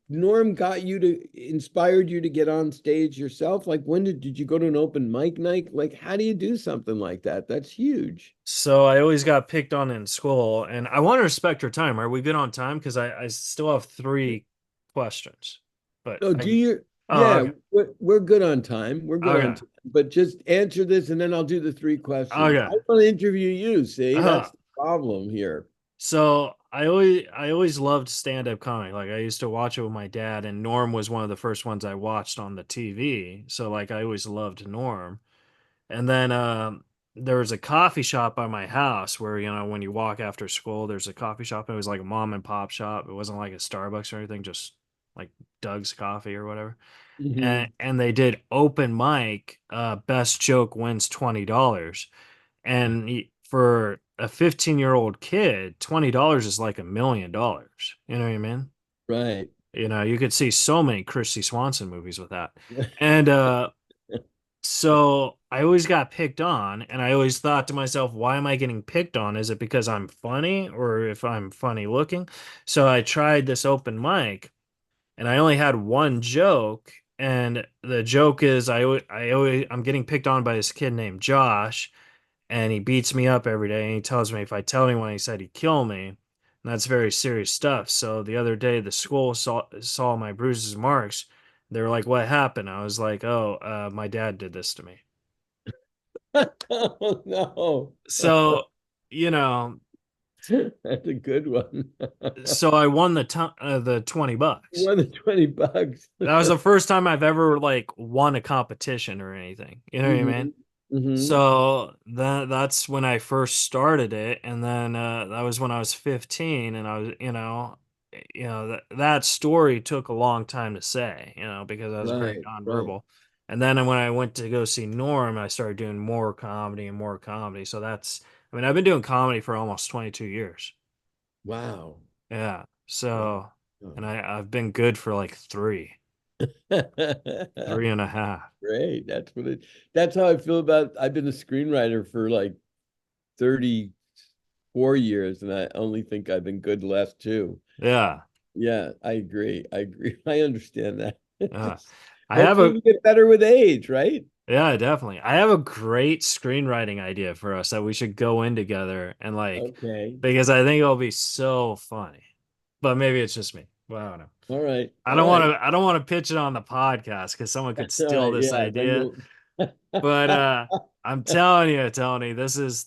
Norm got you to inspired you to get on stage yourself. Like when did you go to an open mic night? Like how do you do something like that? That's huge. So I always got picked on in school, and I want to respect your time. Are we good on time? Because I still have three questions. But Oh, do you oh, yeah, okay. we're good on time. We're good on Okay. time. But just answer this and then I'll do the three questions. I Okay. want to interview you. See, Uh, that's the problem here. so I always loved stand-up comedy. Like I used to watch it with my dad, and Norm was one of the first ones I watched on the TV. So like I always loved Norm. And then there was a coffee shop by my house where, when you walk after school, there's a coffee shop. It was like a mom and pop shop. It wasn't like a Starbucks or anything, just like Doug's Coffee or whatever. And Mhm. and they did open mic, best joke wins $20. And for a 15-year-old kid, $20 is like $1 million. You know what I mean? Right. You could see so many Christy Swanson movies with that. And so I always got picked on, and I always thought to myself, why am I getting picked on? Is it because I'm funny or if I'm funny looking? So I tried this open mic, and I only had one joke, and the joke is I'm getting picked on by this kid named Josh, and he beats me up every day, and he tells me if I tell anyone, he said he'd kill me. And that's very serious stuff. So the other day, the school saw my bruises and marks. They were like, "What happened?" I was like, "Oh, my dad did this to me." Oh no. So, you know, That's a good one. so I won the You $20. won the 20 bucks. That was the first time I've ever like won a competition or anything. You know what I mean? Hmm. Hmm. So that's when I first started it, and then that was when I was 15, and I was, that story took a long time to say, because I was very Right, right. nonverbal. And then when I went to go see Norm, I started doing more comedy and more comedy. So I mean, I've been doing comedy for almost 22 years. Wow. Yeah. Wow. So, and I've been good for like three and a half. Great. That's how I feel about I've been a screenwriter for like 34 years and I only think I've been good the last two. Yeah. Yeah, I agree. I agree. I understand that. Yeah. I have Hopefully a we get better with age, right? Yeah, definitely. I have a great screenwriting idea for us that we should go in together and like, Okay. because I think it'll be so funny. But maybe it's just me. Well, I don't know. All right. I All don't want right. to I don't want to pitch it on the podcast because someone could All steal right. this Yeah. Then idea. you'll But I'm telling you, Tony, this is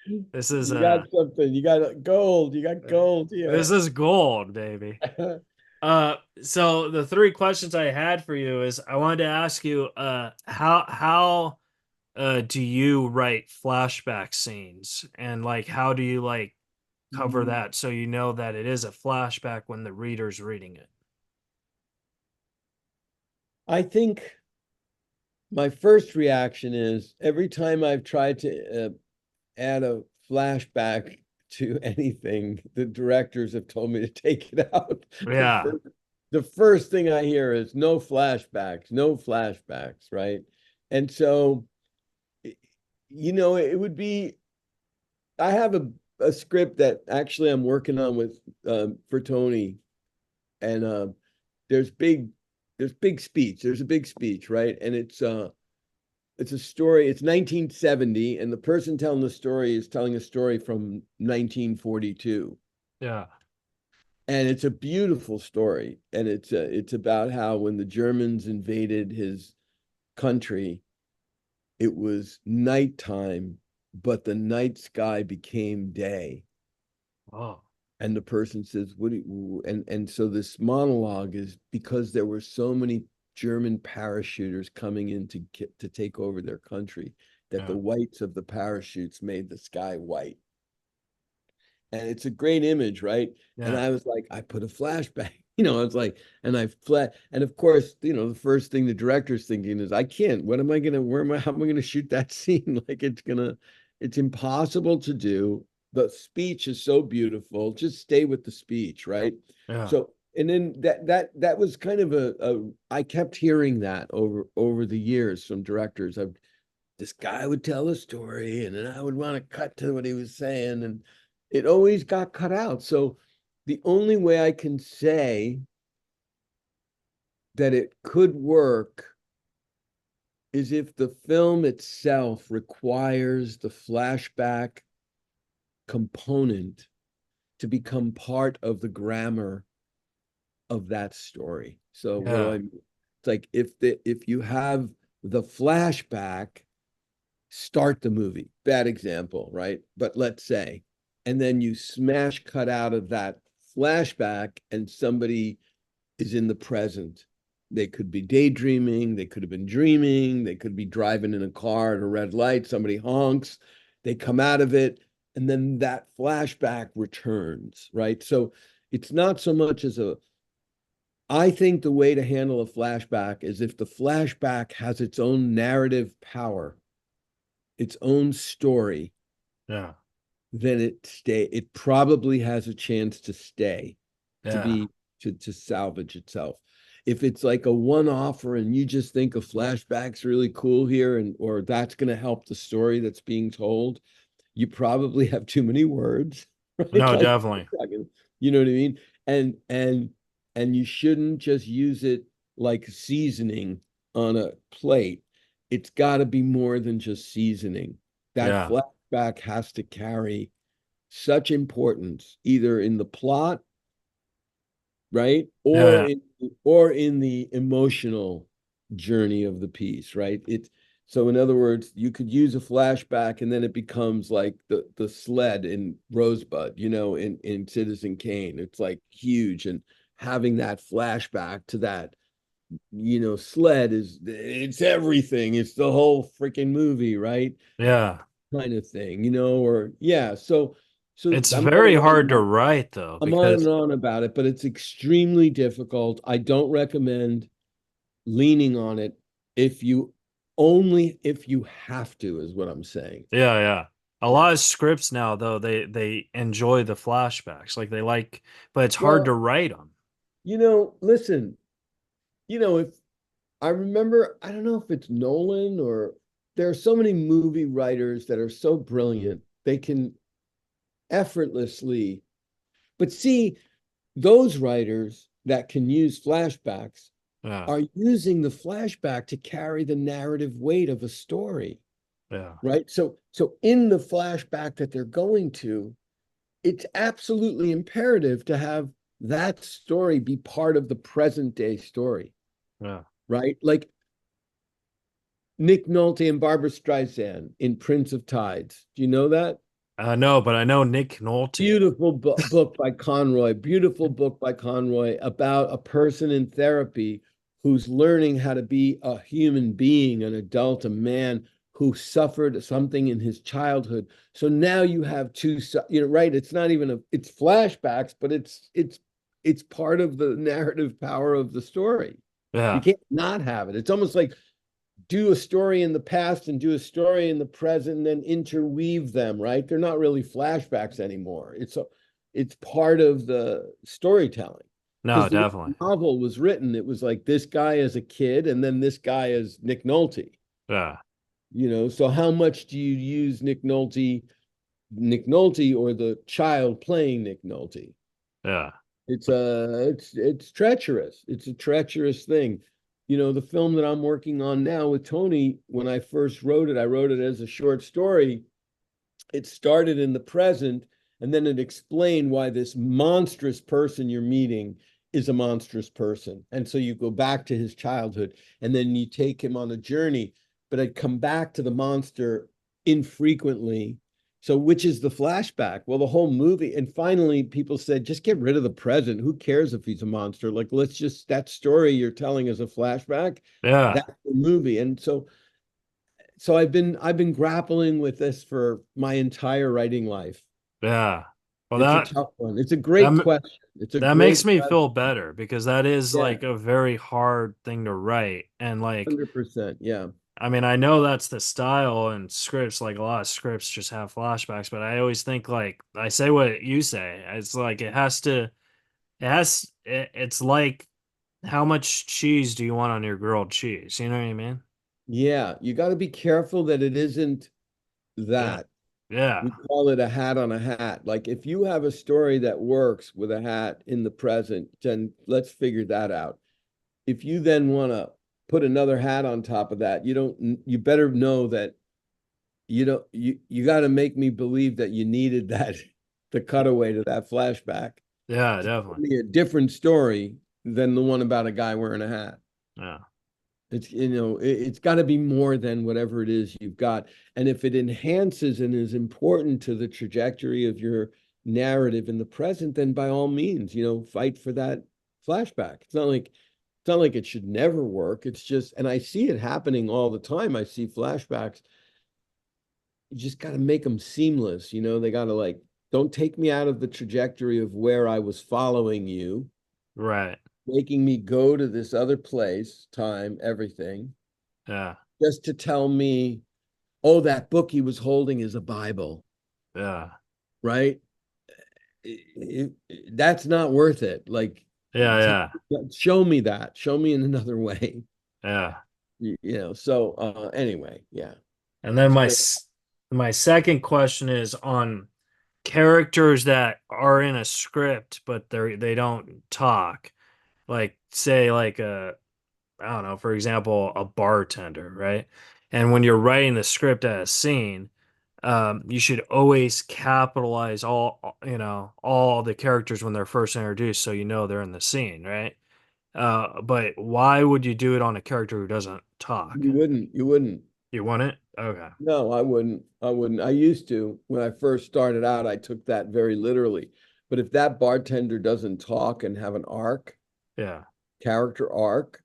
you got something. You got gold. You got gold this here. is gold, baby. So the three questions I had for you is I wanted to ask you, how do you write flashback scenes, and like how do you like cover Mm, that so you know that it is a flashback when the reader's reading it? I think my first reaction is every time I've tried to add a flashback to anything, the directors have told me to take it out. The Yeah. first, the first thing I hear is no flashbacks, no flashbacks, right? And so, it would be, I have a script that actually I'm working on with for Tony, and there's big, there's a big speech, right? And it's a story. It's 1970, and the person telling the story is telling a story from 1942, Yeah. and it's a beautiful story. And it's about how when the Germans invaded his country, it was nighttime but the night sky became day. Oh, And the person says, what do you, and so this monologue is because there were so many German parachuters coming in to take over their country, that the yeah, whites of the parachutes made the sky white. And it's a great image, right? And yeah, I was like, I put a flashback, I was like, and I flat, and of course, the first thing the director's thinking is, I can't, what am I gonna, how am I gonna shoot that scene? Like, it's impossible to do. The speech is so beautiful. Just stay with the speech, right? yeah, So, and then that was kind of I kept hearing that over the years from directors. This guy would tell a story, and then I would want to cut to what he was saying, and it always got cut out. So the only way I can say that it could work is if the film itself requires the flashback component to become part of the grammar of that story. So what do yeah, I mean? It's like if you have the flashback start the movie, bad example, right? But let's say, and then you smash cut out of that flashback and somebody is in the present. They could be daydreaming, they could have been dreaming, they could be driving in a car at a red light, somebody honks, they come out of it, and then that flashback returns, right? So it's not so much as I think the way to handle a flashback is if the flashback has its own narrative power, its own story, yeah, then it probably has a chance to stay, to yeah. be to salvage itself. If it's like a one-offer and you just think a flashback's really cool here, and or that's going to help the story that's being told, you probably have too many words, right? No, Like, definitely. you know what I mean? And you shouldn't just use it like seasoning on a plate. It's got to be more than just seasoning. That Yeah, flashback has to carry such importance, either in the plot, right, yeah, or in the emotional journey of the piece, right? It's so, in other words, you could use a flashback and then it becomes like the sled in Rosebud, in Citizen Kane. It's like huge, and having that flashback to that, sled it's everything. It's the whole freaking movie, right? yeah. Kind of thing, or yeah. So It's very hard to write though, I'm on and because on about it, but it's extremely difficult. I don't recommend leaning on it if you have to, is what I'm saying. yeah, yeah. A Yeah. lot of scripts now though, they enjoy the flashbacks. Like they like, but it's hard to Well, write them. listen, if I remember, I don't know if it's Nolan, or there are so many movie writers that are so brilliant, they can effortlessly, but see, those writers that can use flashbacks Yeah, are using the flashback to carry the narrative weight of a story, yeah, right? So in the flashback that they're going to, it's absolutely imperative to have that story be part of the present day story, yeah. right? Like Nick Nolte and Barbara Streisand in Prince of Tides. Do you know that? No, but I know Nick Nolte. Beautiful book by Conroy, beautiful book by Conroy about a person in therapy who's learning how to be a human being, an adult, a man who suffered something in his childhood. So now you have two, right? It's not even it's flashbacks, but it's part of the narrative power of the story. You Yeah, can't not have it. It's almost like do a story in the past and do a story in the present and then interweave them, right? They're not really flashbacks anymore. It's part of the storytelling. no, Because the way definitely. the novel was written, it was like this guy as a kid and then this guy as Nick Nolte. Yeah, So how much do you use Nick Nolte or the child playing Nick Nolte? yeah, It's treacherous. It's a treacherous thing. The film that I'm working on now with Tony, when I first wrote it, I wrote it as a short story. It started in the present, and then it explained why this monstrous person you're meeting is a monstrous person. And so you go back to his childhood, and then you take him on a journey. But I'd come back to the monster infrequently. So which is the flashback? Well, the whole movie. And finally, people said, just get rid of the present. Who cares if he's a monster? Like, let's just, that story you're telling is a flashback. Yeah. That's the movie. And so I've been grappling with this for my entire writing life. Yeah. Well, It's a that tough one. It's a great that question. It's a that great makes me question. feel better, because that is Yeah, like a very hard thing to write. And like, 100%. Yeah. I mean, I know that's the style and scripts, like a lot of scripts just have flashbacks, but I always think like I say what you say. It's like it's like how much cheese do you want on your grilled cheese? You know what I mean? Yeah. You got to be careful that it isn't Yeah. that. Yeah. We call it a hat on a hat. Like if you have a story that works with a hat in the present, then let's figure that out. If you then want to put another hat on top of that, you better know that you got to make me believe that you needed that, the cutaway to that flashback. Yeah, To tell definitely. me a different story than the one about a guy wearing a hat. Yeah. It's got to be more than whatever it is you've got. And if it enhances and is important to the trajectory of your narrative in the present, then by all means, fight for that flashback. It's not like it should never work. It's just, and I see it happening all the time. I see flashbacks. You just got to make them seamless. They got to like, don't take me out of the trajectory of where I was following you, Right. making me go to this other place, time, everything, Yeah. just to tell me, oh, that book he was holding is a Bible, Yeah. right? That's not worth it. Like, Yeah. show me that. Show me in another way. Yeah. So anyway, yeah. And then It's great. my second question is on characters that are in a script but they don't talk. Like say like a I don't know, for example, a bartender, right? And when you're writing the script at a scene, you should always capitalize all the characters when they're first introduced, so you know they're in the scene, right? But why would you do it on a character who doesn't talk? You wouldn't. You want it? Okay. No, I wouldn't. I used to. When I first started out, I took that very literally. But if that bartender doesn't talk and have an Yeah. character arc,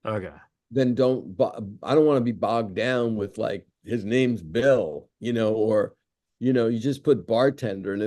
Okay. then I don't want to be bogged down with like his name's Bill, or you just put bartender. And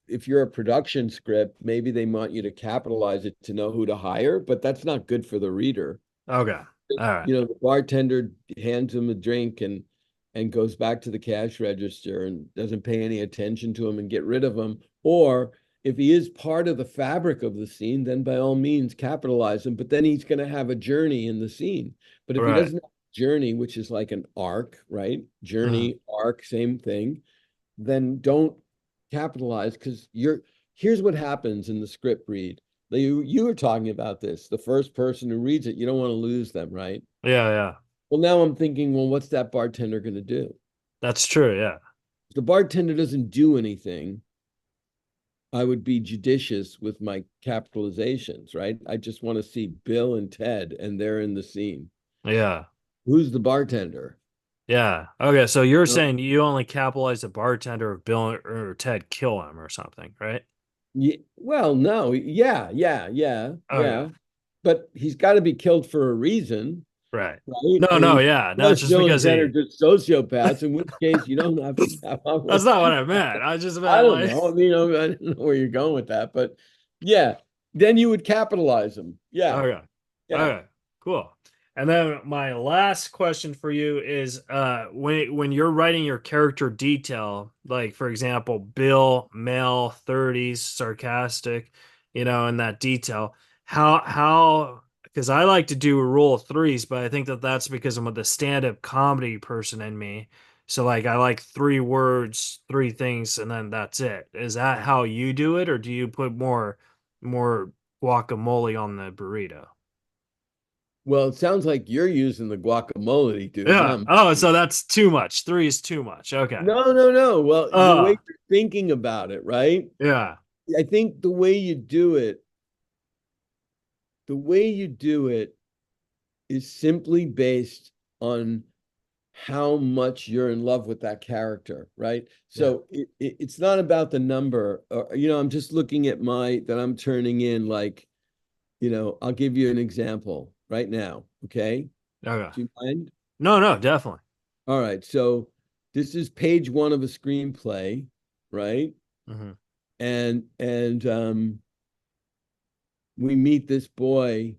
if you're a production script, maybe they want you to capitalize it to know who to hire, but that's not good for the reader. Okay. All right. The bartender hands him a drink and goes back to the cash register and doesn't pay any attention to him and get rid of him. Or if he is part of the fabric of the scene, then by all means capitalize him. But then he's going to have a journey in the scene. But if he Right. doesn't have a journey, which is like an arc, right? Mhm. Journey, arc, same thing, then don't capitalize because here's what happens in the script read. You were talking about this. The first person who reads it, you don't want to lose them, right? Yeah. Well, now I'm thinking, well, what's that bartender going to do? That's true. Yeah. If the bartender doesn't do anything, I would be judicious with my capitalizations, right? I just want to see Bill and Ted, and they're in the scene. Yeah. Who's the bartender? Yeah. Okay. So you're No. saying you only capitalize the bartender if Bill or Ted kill him or something, right? Yeah, well, no, yeah. Okay. But he's got to be killed for a reason, Right. right? No, yeah. Not Unless just Bill and because Ted are he. just sociopaths, in which case you don't have to have. That's not what I meant. I just I meant don't like. know. I mean, I don't know where you're going with that, but yeah, then you would capitalize them. Yeah, Okay. yeah. Okay. Cool. And then my last question for you is when you're writing your character detail, like for example, Bill, male, 30s, sarcastic, in that detail, how because I like to do a rule of threes, but I think that that's because I'm the stand-up comedy person in me. So like I like three words, three things, and then that's it. Is that how you do it, or do you put more guacamole on the burrito? Well, it sounds like you're using the guacamole, dude. Yeah. Not Oh, me. so that's too much. Three is too much. Okay. No. Well, the Uh, way you're thinking about it, right? yeah. I think the way you do it is simply based on how much you're in love with that character, right? So it's not about the number. I'm just looking at that I'm turning in, like, I'll give you an example right now. Okay. Okay. Do you mind? No, definitely. All right. So this is page one of a screenplay, right? Mm-hmm. And we meet this boy.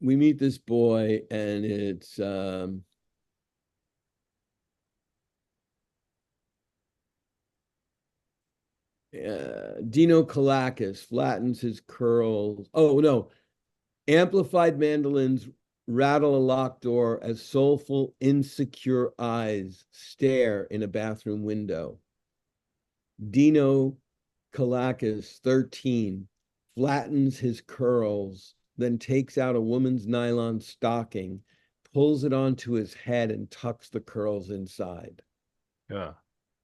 We meet this boy, and it's Dino Kalakis flattens his curls. Oh no, amplified mandolins rattle a locked door as soulful, insecure eyes stare in a bathroom window. Dino Kalakis, 13, flattens his curls, then takes out a woman's nylon stocking, pulls it onto his head, and tucks the curls inside. Yeah.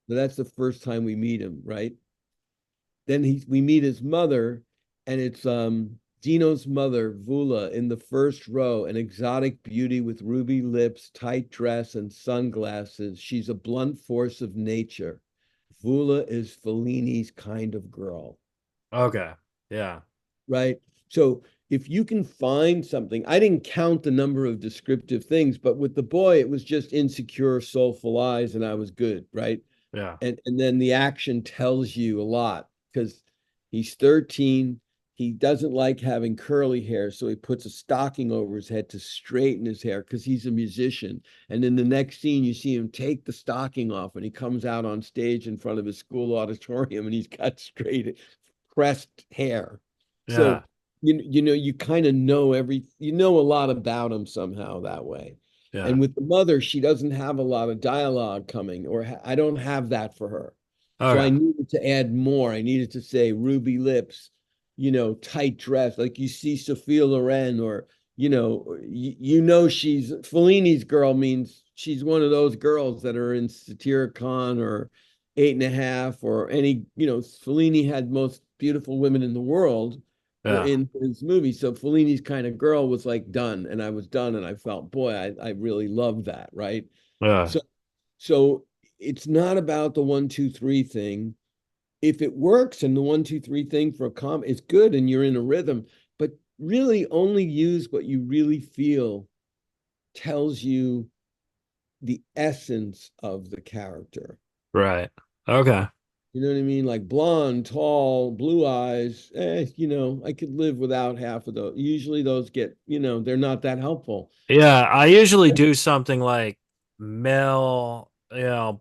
So that's the first time we meet him, right? Then we meet his mother, and it's Dino's mother, Vula, in the first row, an exotic beauty with ruby lips, tight dress, and sunglasses. She's a blunt force of nature. Vula is Fellini's kind of girl. Okay. Yeah. Right? So if you can find something, I didn't count the number of descriptive things, but with the boy, it was just insecure, soulful eyes, and I was good, right? Yeah. And then the action tells you a lot because he's 13. He doesn't like having curly hair, so he puts a stocking over his head to straighten his hair because he's a musician. And in the next scene, you see him take the stocking off, and he comes out on stage in front of his school auditorium, and he's got straight, pressed hair. Yeah. So you kind of know a lot about him somehow that way. Yeah. And with the mother, she doesn't have a lot of dialogue coming, or I don't have that for her. So I Okay. needed to add more. I needed to say ruby lips, tight dress, like you see Sophia Loren, or she's Fellini's girl, means she's one of those girls that are in Satyricon or 8.5 or any, Fellini had most beautiful women in the world Yeah. in his movie. So Fellini's kind of girl was like done, and I was done, and I felt, boy, I really love that, right? Yeah. So it's not about the 1, 2, 3 thing. If it works and the 1, 2, 3 thing for a it's good and you're in a rhythm, but really only use what you really feel tells you the essence of the character. Right. Okay. You know what I mean? Like blonde, tall, blue eyes. I could live without half of those. Usually those get, they're not that helpful. Yeah, I usually do something like male,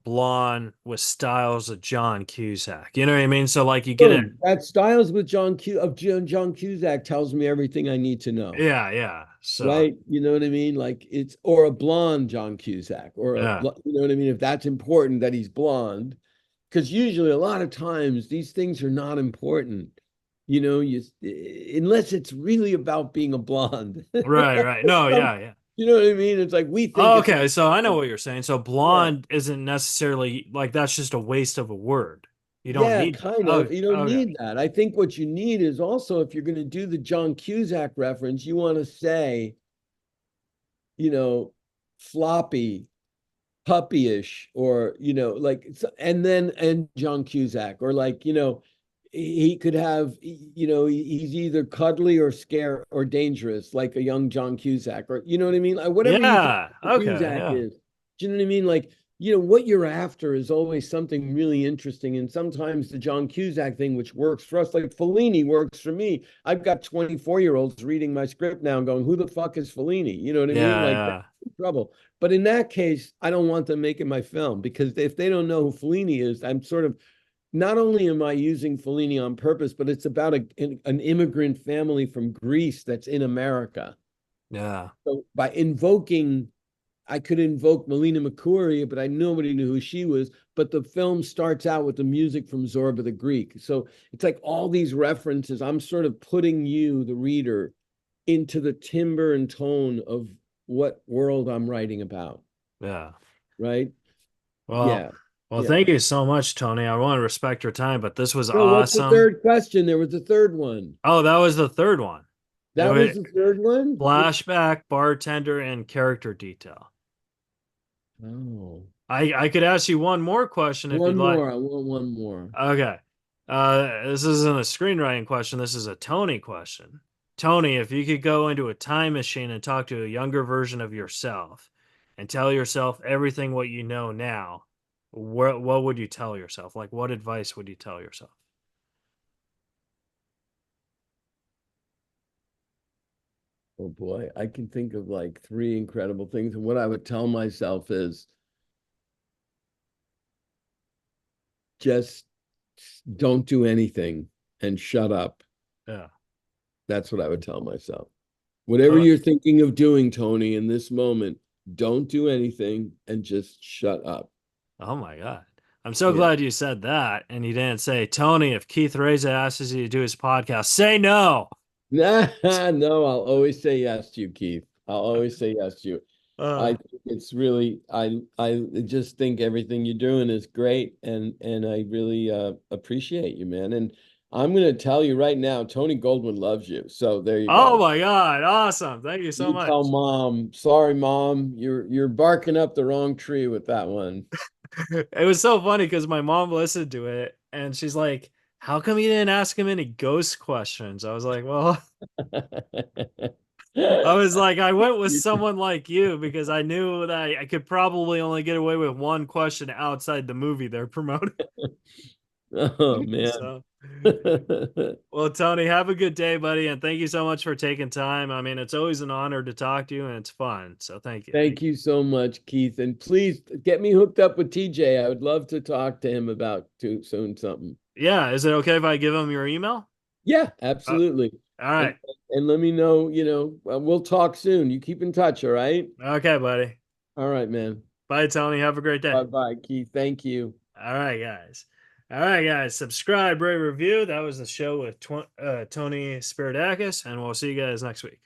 blonde with styles of John Cusack. You know what I mean? So like you get it. Boom. That Styles with John Cusack tells me everything I need to know. Yeah. So Right? You know what I mean? Like or a blonde John Cusack, or yeah. you know what I mean? If that's important that he's blonde, because usually a lot of times these things are not important. Unless it's really about being a blonde. Right. No, yeah. You know what I mean? It's like we think Oh, it's okay, so I know what you're saying. So yeah. blonde isn't necessarily like that's just a waste of a word. You don't Yeah, need that. kind Oh, of. You don't okay. need that. I think what you need is also, if you're going to do the John Cusack reference, you want to say, floppy, puppyish, or and John Cusack, or like, he could have, he's either cuddly or scare or dangerous, like a young John Cusack, or you know what I mean? Like whatever you think Yeah. Okay. Cusack Yeah. is. Do you know what I mean? Like, what you're after is always something really interesting. And sometimes the John Cusack thing, which works for us, like Fellini works for me. I've got 24-year-olds reading my script now and going, who the fuck is Fellini? You know what I mean? Like, Yeah. trouble. But in that case, I don't want them making my film, because if they don't know who Fellini is, I'm sort of, not only am I using Fellini on purpose, but it's about an immigrant family from Greece that's in America. Yeah. So I could invoke Melina Mercouri, but nobody knew who she was. But the film starts out with the music from Zorba the Greek. So it's like all these references. I'm sort of putting you, the reader, into the timbre and tone of what world I'm writing about. Yeah. Right? Well, Yeah. well, Yeah. thank you so much, Tony. I want to respect your time, but this was No, what's the awesome. third question? There was a third one. Oh, that was the third one. That was the third one? Flashback, bartender, and character detail. Oh. I could ask you one more question if One you'd more. like. I want one more. Okay. This isn't a screenwriting question. This is a Tony question. Tony, if you could go into a time machine and talk to a younger version of yourself and tell yourself everything what you know now, what would you tell yourself? Like, what advice would you tell yourself? Oh boy, I can think of like three incredible things. And what I would tell myself is just don't do anything and shut up. Yeah. That's what I would tell myself. Whatever you're thinking of doing, Tony, in this moment, don't do anything and just shut up. Oh my God. I'm so glad you said that. And you didn't say, Tony, if Keith Reza asks you to do his podcast, say no. No, I'll always say yes to you, Keith. I'll always say yes to you. I think it's really, I just think everything you're doing is great, and I really appreciate you, man. And I'm gonna tell you right now, Tony Goldwyn loves you. So there you go. Oh my God, awesome! Thank you so You much. tell Mom, sorry, Mom, you're barking up the wrong tree with that one. It was so funny because my mom listened to it and she's like, "How come you didn't ask him any ghost questions?" I was like, "Well." I went with someone like you because I knew that I could probably only get away with one question outside the movie they're promoting. Oh man. So, well, Tony, have a good day, buddy, and thank you so much for taking time. I mean, it's always an honor to talk to you, and it's fun. So, thank you. Thank you so much, Keith, and please get me hooked up with TJ. I would love to talk to him about too soon something. Yeah, is it okay if I give him your email? Yeah, absolutely. All right. And let me know, we'll talk soon. You keep in touch, all right? Okay, buddy. All right, man. Bye, Tony. Have a great day. Bye-bye, Keith. Thank you. All right, guys. All right, guys. Subscribe, rate, review. That was the show with Tony Spiridakis, and we'll see you guys next week.